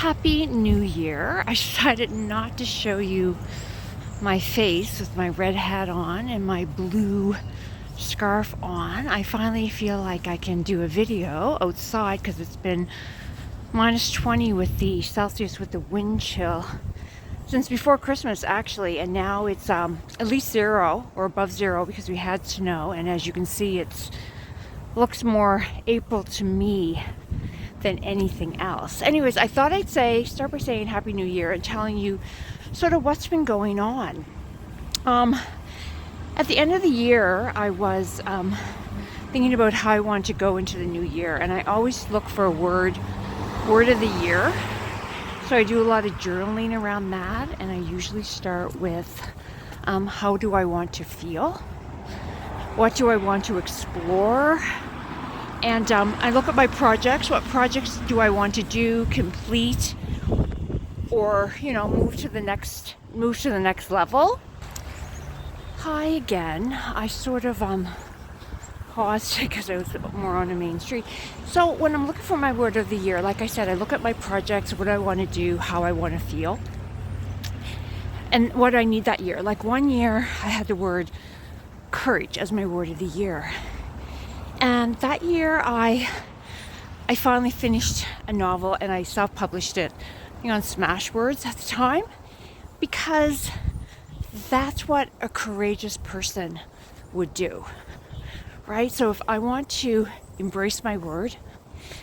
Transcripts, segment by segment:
Happy New Year. I decided not to show you my face with my red hat on and my blue scarf on. I finally feel like I can do a video outside because it's been minus 20 with the Celsius with the wind chill since before Christmas actually, and now it's at least 0 or above 0 because we had snow, and as you can see it looks more April to me than anything else. Anyways, I thought I'd start by saying Happy New Year and telling you sort of what's been going on. At the end of the year, I was thinking about how I want to go into the new year, and I always look for a word of the year. So I do a lot of journaling around that, and I usually start with how do I want to feel? What do I want to explore? And I look at my projects. What projects do I want to do, complete, or move to the next level? Hi again. I sort of paused because I was more on a main street. So when I'm looking for my word of the year, like I said, I look at my projects, what I want to do, how I want to feel, and what I need that year. Like one year, I had the word courage as my word of the year. And that year, I finally finished a novel, and I self-published it on Smashwords at the time, because that's what a courageous person would do, right? So if I want to embrace my word,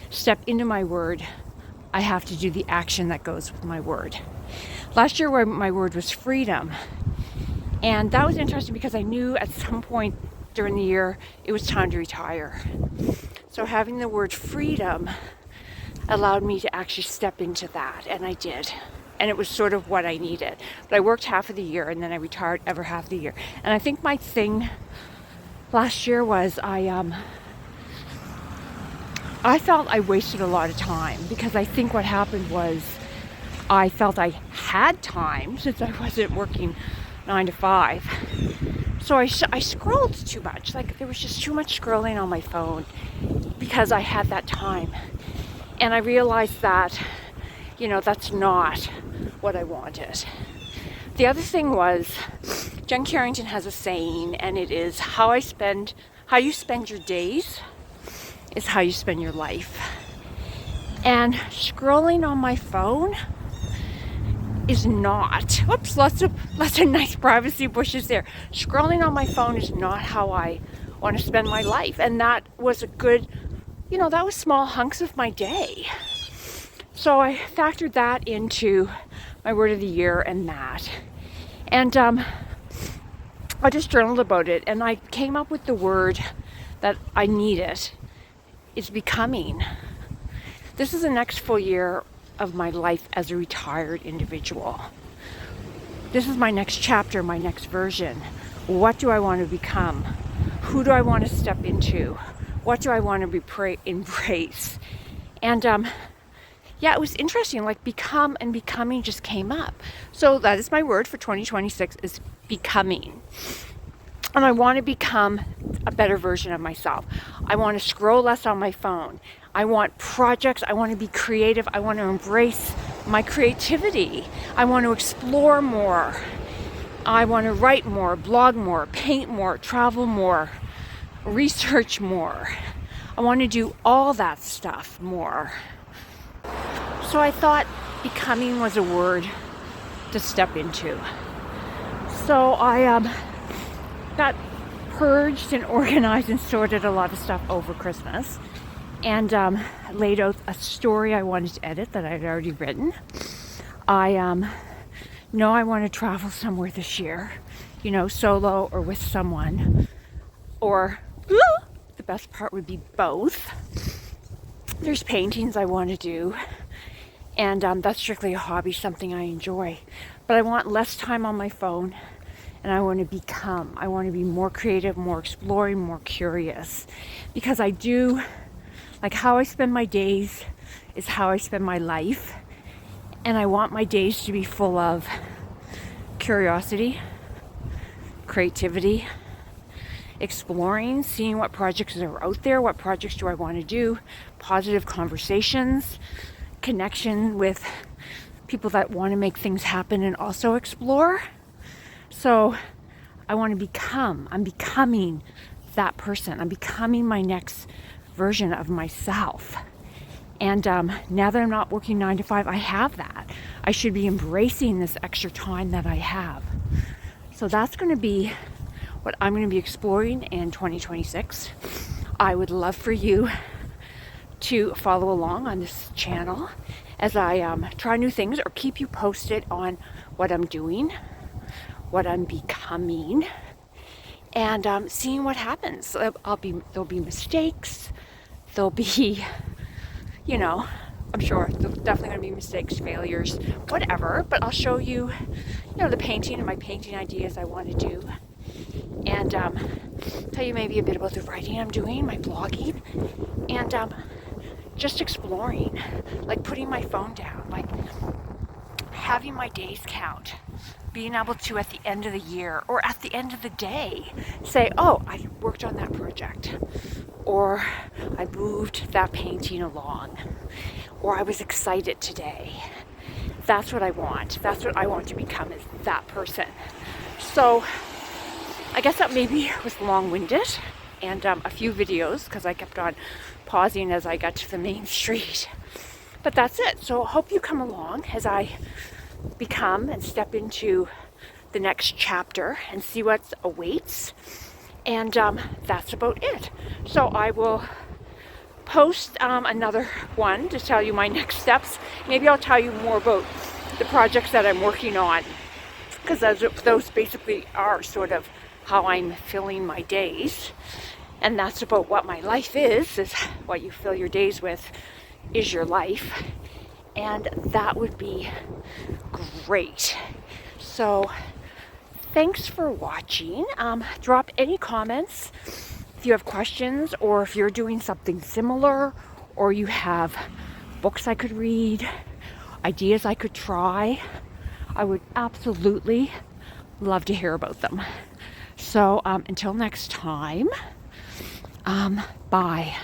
step into my word, I have to do the action that goes with my word. Last year, my word was freedom, and that was interesting because I knew at some point during the year it was time to retire. So having the word freedom allowed me to actually step into that, and I did. And it was sort of what I needed. But I worked half of the year, and then I retired every half of the year. And I think my thing last year was I felt I wasted a lot of time, because I think what happened was I felt I had time since I wasn't working 9 to 5. So I scrolled too much. Like, there was just too much scrolling on my phone because I had that time. And I realized that, that's not what I wanted. The other thing was, Jen Carrington has a saying, and it is how you spend your days is how you spend your life. And scrolling on my phone is not, whoops, lots of nice privacy bushes there. Scrolling on my phone is not how I want to spend my life. And that was a good, that was small hunks of my day. So I factored that into my word of the year and that. And I just journaled about it, and I came up with the word that I needed is becoming. This is the next full year of my life as a retired individual. This is my next chapter, my next version. What do I want to become? Who do I want to step into? What do I want to embrace? And it was interesting, like become and becoming just came up. So that is my word for 2026 is becoming. And I want to become a better version of myself. I want to scroll less on my phone. I want projects. I want to be creative. I want to embrace my creativity. I want to explore more. I want to write more, blog more, paint more, travel more, research more. I want to do all that stuff more. So I thought becoming was a word to step into. So I got purged and organized and sorted a lot of stuff over Christmas, and laid out a story I wanted to edit that I'd already written. I know I want to travel somewhere this year, solo or with someone, or the best part would be both. There's paintings I want to do, and that's strictly a hobby, something I enjoy. But I want less time on my phone, and I want to become. I want to be more creative, more exploring, more curious, because I do, like, how I spend my days is how I spend my life, and I want my days to be full of curiosity, creativity, exploring, seeing what projects are out there, what projects do I want to do, positive conversations, connection with people that want to make things happen and also explore. So I'm becoming that person. I'm becoming my next version of myself. And now that I'm not working 9 to 5, I have that. I should be embracing this extra time that I have. So that's going to be what I'm going to be exploring in 2026. I would love for you to follow along on this channel as I try new things or keep you posted on what I'm doing, what I'm becoming, and seeing what happens. There'll be mistakes. There'll be, I'm sure there's definitely going to be mistakes, failures, whatever. But I'll show you, the painting and my painting ideas I want to do, and tell you maybe a bit about the writing I'm doing, my blogging, and just exploring, like putting my phone down, like having my days count, being able to at the end of the year or at the end of the day say, oh, I worked on that project, or I moved that painting along, or I was excited today. That's what I want. That's what I want to become, is that person. So I guess that maybe was long-winded and a few videos because I kept on pausing as I got to the main street. But that's it. So I hope you come along as I become and step into the next chapter and see what awaits. And that's about it. So I will post another one to tell you my next steps. Maybe I'll tell you more about the projects that I'm working on, because those basically are sort of how I'm filling my days. And that's about what my life is what you fill your days with is your life. And that would be great. So thanks for watching. Drop any comments if you have questions, or if you're doing something similar, or you have books I could read, ideas I could try. I would absolutely love to hear about them. So until next time, bye.